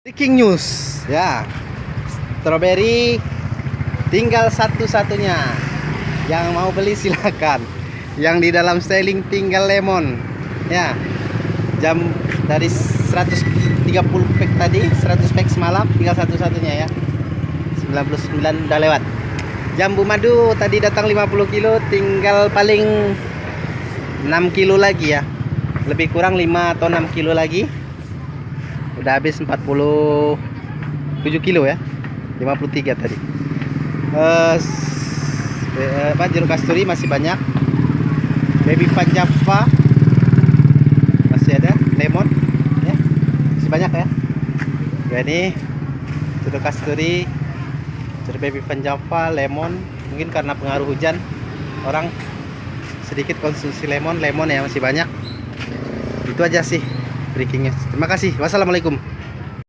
Breaking news ya, strawberry tinggal satu-satunya. Yang mau beli silakan. Yang di dalam styling tinggal lemon ya. Jam dari 130 pack tadi, 100 pack semalam, tinggal satu-satunya ya. 99 udah lewat. Jambu madu tadi datang 50 kilo, tinggal paling 6 kilo lagi ya. Lebih kurang 5 atau 6 kilo lagi. Udah habis 47 kilo ya, 53 tadi. Jeruk kasturi masih banyak. Baby Van Java masih ada. Lemon ya, masih banyak ya. Ya ini jeruk kasturi, jeruk Baby Van Java, lemon. Mungkin karena pengaruh hujan, orang sedikit konsumsi lemon ya, masih banyak. Itu aja sih breaking news. Terima kasih. Wassalamualaikum.